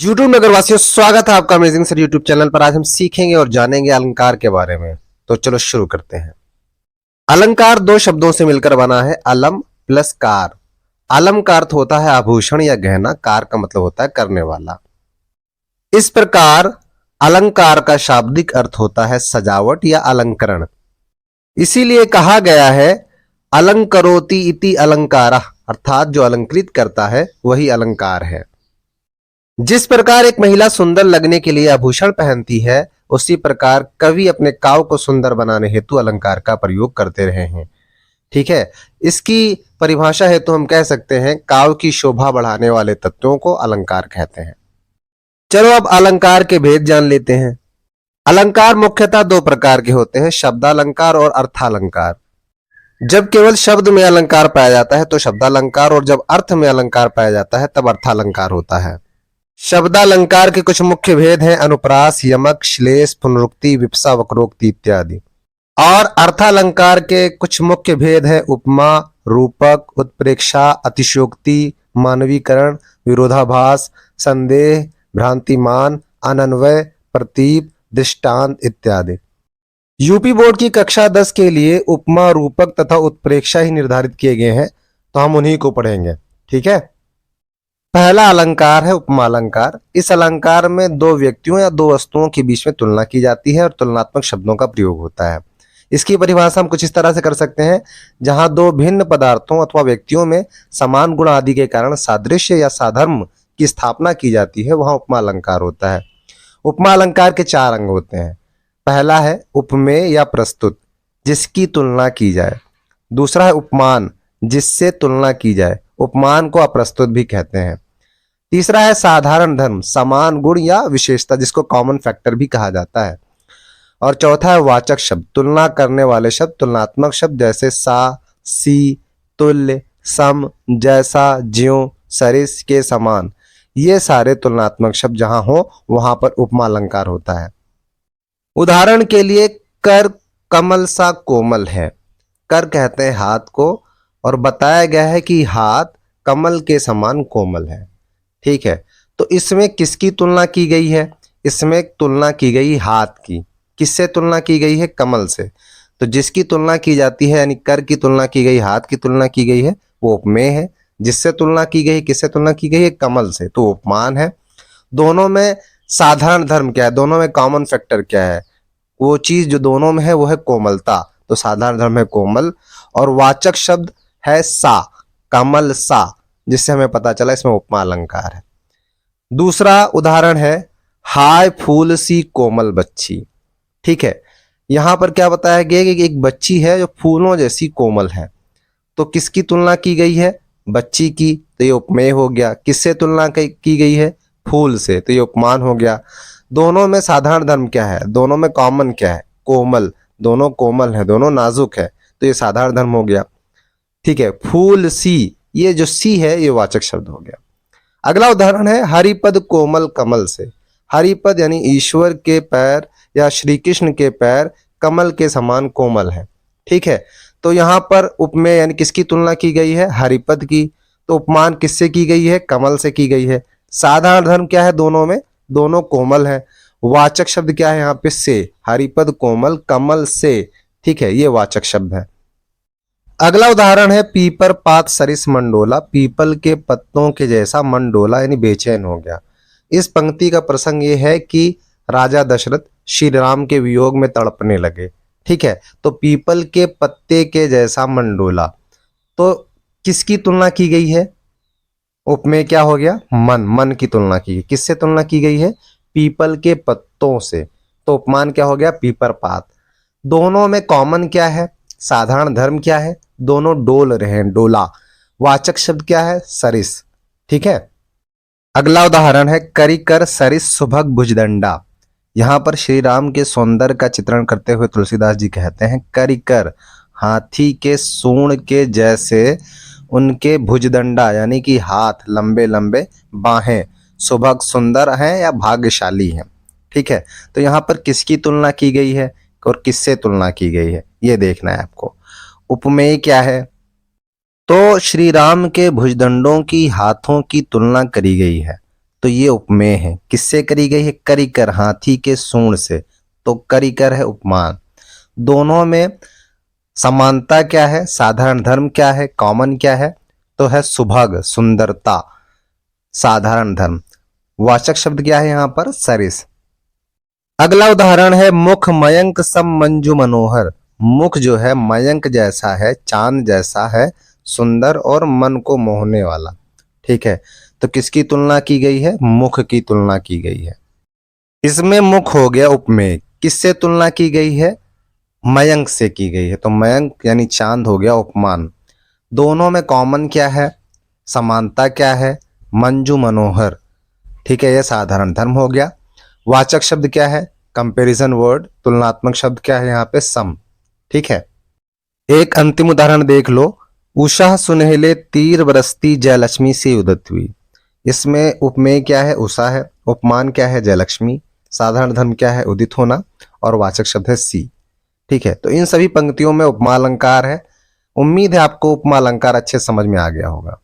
YouTube नगरवासियों, स्वागत है आपका अमेजिंग सर यूट्यूब चैनल पर। आज हम सीखेंगे और जानेंगे अलंकार के बारे में। तो चलो शुरू करते हैं। अलंकार दो शब्दों से मिलकर बना है, अलम प्लस कार। अलम का अर्थ होता है आभूषण या गहना, कार का मतलब होता है करने वाला। इस प्रकार अलंकार का शाब्दिक अर्थ होता है सजावट या अलंकरण। इसीलिए कहा गया है अलंकरोति इति अलंकारः, अर्थात जो अलंकृत करता है वही अलंकार है। जिस प्रकार एक महिला सुंदर लगने के लिए आभूषण पहनती है, उसी प्रकार कवि अपने काव्य को सुंदर बनाने हेतु अलंकार का प्रयोग करते रहे हैं। ठीक है, इसकी परिभाषा हेतु हम कह सकते हैं काव्य की शोभा बढ़ाने वाले तत्वों को अलंकार कहते हैं। चलो अब अलंकार के भेद जान लेते हैं। अलंकार मुख्यतः दो प्रकार के होते हैं, शब्दालंकार और अर्थालंकार। जब केवल शब्द में अलंकार पाया जाता है तो शब्दालंकार, और जब अर्थ में अलंकार पाया जाता है तब अर्थालंकार होता है। शब्दालंकार के कुछ मुख्य भेद हैं, अनुप्रास, यमक, श्लेष, पुनरुक्ति, विप्सा, वक्रोक्ति इत्यादि। और अर्थालंकार के कुछ मुख्य भेद हैं, उपमा, रूपक, उत्प्रेक्षा, अतिशयोक्ति, मानवीकरण, विरोधाभास, संदेह, भ्रांतिमान, अनन्वय, प्रतीप, दृष्टांत इत्यादि। यूपी बोर्ड की कक्षा 10 के लिए उपमा, रूपक तथा उत्प्रेक्षा ही निर्धारित किए गए हैं, तो हम उन्हीं को पढ़ेंगे। ठीक है, पहला अलंकार है उपमा अलंकार। इस अलंकार में दो व्यक्तियों या दो वस्तुओं के बीच में तुलना की जाती है और तुलनात्मक शब्दों का प्रयोग होता है। इसकी परिभाषा हम कुछ इस तरह से कर सकते हैं, जहां दो भिन्न पदार्थों अथवा व्यक्तियों में समान गुण आदि के कारण सादृश्य या साधर्म की स्थापना की जाती है, वहां उपमा अलंकार होता है। उपमा अलंकार के चार अंग होते हैं। पहला है उपमेय या प्रस्तुत, जिसकी तुलना की जाए। दूसरा है उपमान, जिससे तुलना की जाए, उपमान को अप्रस्तुत भी कहते हैं। तीसरा है साधारण धर्म, समान गुण या विशेषता, जिसको कॉमन फैक्टर भी कहा जाता है। और चौथा है वाचक शब्द, तुलना करने वाले शब्द, तुलनात्मक शब्द जैसे सा, सी, तुल्य, सम, जैसा, ज्यों, सरिस के समान। ये सारे तुलनात्मक शब्द जहां हो वहां पर उपमा अलंकार होता है। उदाहरण के लिए कर कमल सा कोमल है। कर कहते हैं हाथ को, और बताया गया है कि हाथ कमल के समान कोमल है। ठीक है, तो इसमें किसकी तुलना की गई है? इसमें तुलना की गई हाथ की। किससे तुलना की गई है? कमल से। तो जिसकी तुलना की जाती है, यानी कर की तुलना की गई, हाथ की तुलना की गई है, वो उपमेय है। जिससे तुलना की गई, किससे तुलना की गई है? कमल से, तो उपमान है। दोनों में साधारण धर्म क्या है? दोनों में कॉमन फैक्टर क्या है? वो चीज जो दोनों में है वो है कोमलता, तो साधारण धर्म है कोमल। और वाचक शब्द है सा, कमल सा, जिससे हमें पता चला इसमें उपमा अलंकार है। दूसरा उदाहरण है हाय फूल सी कोमल बच्ची। ठीक है, यहां पर क्या बताया गया कि एक बच्ची है जो फूलों जैसी कोमल है। तो किसकी तुलना की गई है? बच्ची की, तो ये उपमेय हो गया। किससे तुलना की गई है? फूल से, तो ये उपमान हो गया। दोनों में साधारण धर्म क्या है? दोनों में कॉमन क्या है? कोमल। दोनों कोमल है, दोनों नाजुक है, तो ये साधारण धर्म हो गया। ठीक है, फूल सी, ये जो सी है ये वाचक शब्द हो गया। अगला उदाहरण है हरिपद कोमल कमल से। हरिपद यानी ईश्वर के पैर या श्री कृष्ण के पैर कमल के समान कोमल है। ठीक है, तो यहां पर उपमेय यानी किसकी तुलना की गई है? हरिपद की। तो उपमान किससे की गई है? कमल से की गई है। साधारण धर्म क्या है दोनों में? दोनों कोमल है। वाचक शब्द क्या है यहाँ पे? से। हरिपद कोमल कमल से। ठीक है, ये वाचक शब्द है। अगला उदाहरण है पीपर पात सरिस मंडोला। पीपल के पत्तों के जैसा मंडोला यानी बेचैन हो गया। इस पंक्ति का प्रसंग ये है कि राजा दशरथ श्री राम के वियोग में तड़पने लगे। ठीक है, तो पीपल के पत्ते के जैसा मंडोला, तो किसकी तुलना की गई है? उपमेय क्या हो गया? मन। मन की तुलना की गई। किससे तुलना की गई है? पीपल के पत्तों से, तो उपमान क्या हो गया? पीपर पात। दोनों में कॉमन क्या है? साधारण धर्म क्या है? दोनों डोल रहे हैं, डोला। वाचक शब्द क्या है? सरिस। ठीक है, अगला उदाहरण है करिकर सरिस सुभग भुजदंडा। यहां पर श्री राम के सौंदर्य का चित्रण करते हुए तुलसीदास जी कहते हैं करिकर, हाथी के सूंड के जैसे उनके भुजदंडा यानी कि हाथ, लंबे लंबे बाहें, सुभग सुंदर हैं या भाग्यशाली हैं। ठीक है, तो यहां पर किसकी तुलना की गई है और किससे तुलना की गई है, ये देखना है आपको। उपमेय क्या है? तो श्री राम के भुजदंडों की हाथों की तुलना करी गई है। तो ये उपमेय है। किससे करी गई है? करिकर, हाथी के सूंड से, तो करिकर है उपमान। दोनों में समानता क्या है? साधारण धर्म क्या है? कॉमन क्या है? तो है सुभग, सुंदरता, साधारण धर्म। वाचक शब्द क्या है यहाँ पर? सरिस। अगला उदाहरण है मुख मयंक सम मंजू मनोहर। मुख जो है मयंक जैसा है, चांद जैसा है, सुंदर और मन को मोहने वाला। ठीक है, तो किसकी तुलना की गई है? मुख की तुलना की गई है। इसमें मुख हो गया उपमेय। किससे तुलना की गई है? मयंक से की गई है, तो मयंक यानी चांद हो गया उपमान। दोनों में कॉमन क्या है? समानता क्या है? मंजू मनोहर। ठीक है, यह साधारण धर्म हो गया। वाचक शब्द क्या है? Comparison word. तुलनात्मक शब्द क्या है यहाँ पे? सम। ठीक है, एक अंतिम उदाहरण देख लो। उषा सुनहले तीर बरसती जयलक्ष्मी से उदित हुई। इसमें उपमेय क्या है? उषा है। उपमान क्या है? जयलक्ष्मी। साधारण धर्म क्या है? उदित होना। और वाचक शब्द है सी। ठीक है, तो इन सभी पंक्तियों में उपमा अलंकार है। उम्मीद है आपको उपमा अलंकार अच्छे समझ में आ गया होगा।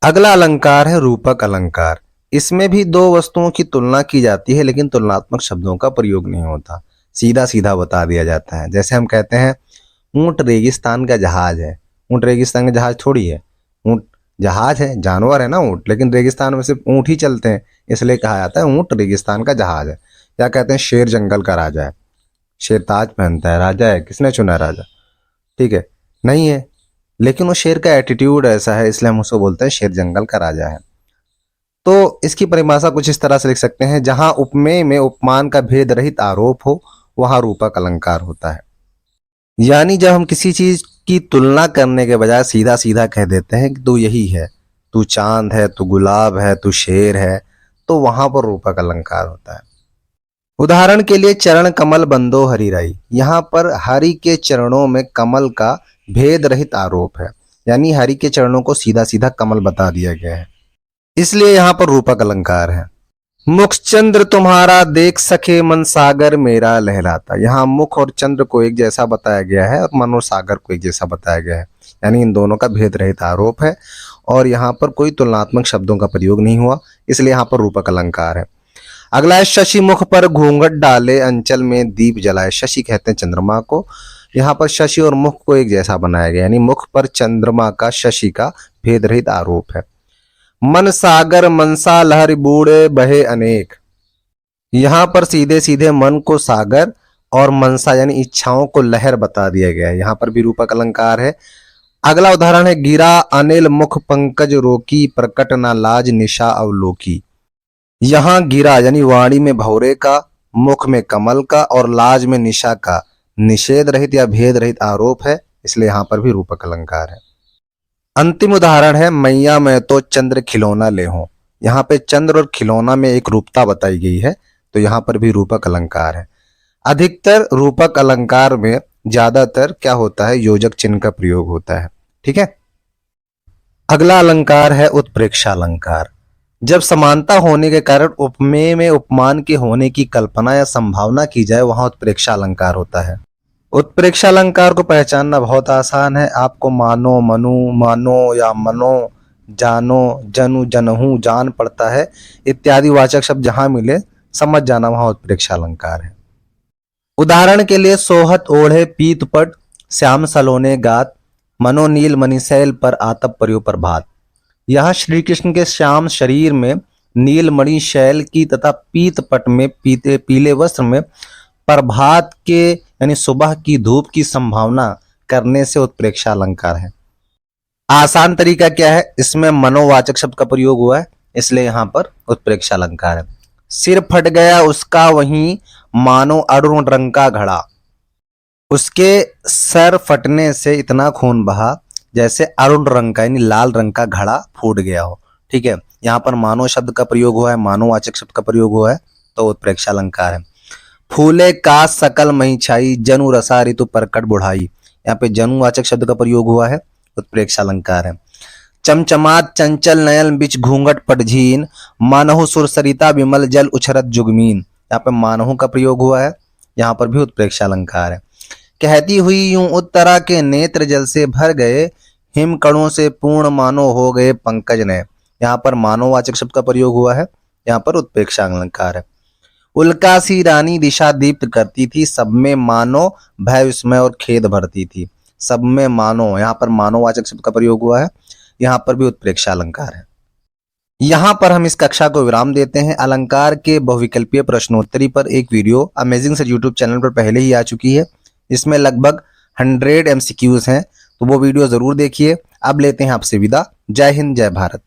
अगला अलंकार है रूपक अलंकार। इसमें भी दो वस्तुओं की तुलना की जाती है, लेकिन तुलनात्मक शब्दों का प्रयोग नहीं होता, सीधा सीधा बता दिया जाता है। जैसे हम कहते हैं ऊंट रेगिस्तान का जहाज है। ऊंट रेगिस्तान का जहाज थोड़ी है, ऊंट जहाज है, जानवर है ना ऊंट, लेकिन रेगिस्तान में सिर्फ ऊंट ही चलते हैं, इसलिए कहा जाता है ऊंट रेगिस्तान का जहाज है। या कहते हैं शेर जंगल का राजा है। शेर ताज पहनता है, राजा है, किसने चुना राजा? ठीक है, नहीं है, लेकिन वो शेर का एटीट्यूड ऐसा है, इसलिए हम उसको बोलते हैं शेर जंगल का राजा है। तो इसकी परिभाषा कुछ इस तरह से लिख सकते हैं, जहां उपमेय में उपमान का भेद रहित आरोप हो वहां रूपक अलंकार होता है। यानी जब हम किसी चीज की तुलना करने के बजाय सीधा सीधा कह देते हैं कि तू यही है, तू चांद है, तू गुलाब है, तू शेर है, तो वहां पर रूपक अलंकार होता है। उदाहरण के लिए चरण कमल बंदो हरिराई। यहाँ पर हरि के चरणों में कमल का भेद रहित आरोप है, यानी हरि के चरणों को सीधा सीधा कमल बता दिया गया है, इसलिए यहाँ पर रूपक अलंकार है। मुख चंद्र तुम्हारा देख सके मन सागर मेरा लहराता। यहाँ मुख और चंद्र को एक जैसा बताया गया है और मन और सागर को एक जैसा बताया गया है, यानी इन दोनों का भेद रहित आरोप है और यहाँ पर कोई तुलनात्मक शब्दों का प्रयोग नहीं हुआ, इसलिए यहाँ पर रूपक अलंकार है। अगला है शशि मुख पर घूंघट डाले अंचल में दीप जलाए। शशि कहते हैं चंद्रमा को। यहाँ पर शशि और मुख को एक जैसा बनाया गया, यानी मुख पर चंद्रमा का, शशि का भेद रहित आरोप है। मन सागर मनसा लहर बूढ़े बहे अनेक। यहाँ पर सीधे सीधे मन को सागर और मनसा यानी इच्छाओं को लहर बता दिया गया है, यहाँ पर भी रूपक अलंकार है। अगला उदाहरण है गिरा अनिल मुख पंकज रोकी प्रकट न लाज निशा अवलोकी। यहाँ गिरा यानी वाणी में भौरे का, मुख में कमल का और लाज में निशा का निषेध रहित या भेद रहित आरोप है, इसलिए यहाँ पर भी रूपक अलंकार है। अंतिम उदाहरण है मैया मैं तो चंद्र खिलौना ले हूं। यहाँ पे चंद्र और खिलौना में एक रूपता बताई गई है, तो यहाँ पर भी रूपक अलंकार है। अधिकतर रूपक अलंकार में ज्यादातर क्या होता है? योजक चिन्ह का प्रयोग होता है। ठीक है, अगला अलंकार है उत्प्रेक्षा अलंकार। जब समानता होने के कारण उपमेय में उपमान के होने की कल्पना या संभावना की जाए वहां उत्प्रेक्षा अलंकार होता है। उत्प्रेक्षा अलंकार को पहचानना बहुत आसान है। आपको मानो, मनु, मानो या मनो, जानो, जनु, जनहू, जान पड़ता है इत्यादि वाचक शब्द जहां मिले समझ जाना वहां उत्प्रेक्षा अलंकार है। उदाहरण के लिए सोहत ओढ़े पीतपट श्याम सलोने गात मनोनील मणिशैल पर आतप पर्यो प्रभात। यहाँ श्री कृष्ण के श्याम शरीर में नीलमणि शैल की तथा पीतपट में पीले वस्त्र में प्रभात के यानी सुबह की धूप की संभावना करने से उत्प्रेक्षा अलंकार है। आसान तरीका क्या है? इसमें मनोवाचक शब्द का प्रयोग हुआ है, इसलिए यहाँ पर उत्प्रेक्षा अलंकार है। सिर फट गया उसका वहीं मानो अरुण रंग का घड़ा। उसके सर फटने से इतना खून बहा जैसे अरुण रंग का यानी लाल रंग का घड़ा फूट गया हो। ठीक है, यहाँ पर मानो शब्द का प्रयोग हुआ है, मानोवाचक शब्द का प्रयोग हुआ है, तो उत्प्रेक्षा अलंकार है। फूले का सकल मही छाई जनु रसा ऋतु परकट बुढ़ाई। यहाँ पे जनुवाचक शब्द का प्रयोग हुआ है, उत्प्रेक्षा अलंकार है। चमचमात चंचल नयन बिच घूंघट पटझीन मानहु सुर सरिता विमल जल उछरत जुगमीन। यहाँ पे मानहु का प्रयोग हुआ है, यहाँ पर भी उत्प्रेक्षा अलंकार है। कहती हुई यूं उत्तरा के नेत्र जल से भर गए हिम कणों से पूर्ण मानो हो गए पंकज ने। यहाँ पर मानोवाचक शब्द का प्रयोग हुआ है, यहाँ पर उत्प्रेक्षा अलंकार है। उल्का सी रानी दिशा दीप्त करती थी, सब में मानो भय विस्मय और खेद भरती थी। सब में मानो, यहाँ पर मानोवाचक शब्द का प्रयोग हुआ है, यहाँ पर भी उत्प्रेक्षा अलंकार है। यहाँ पर हम इस कक्षा को विराम देते हैं। अलंकार के बहुविकल्पीय प्रश्नोत्तरी पर एक video amazing sir YouTube channel पर पहले ही आ चुकी है। इसमें लगभग 100 MCQs हैं, तो वो वीडियो जरूर देखिए। अब लेते हैं आपसे विदा। जय हिंद, जय भारत।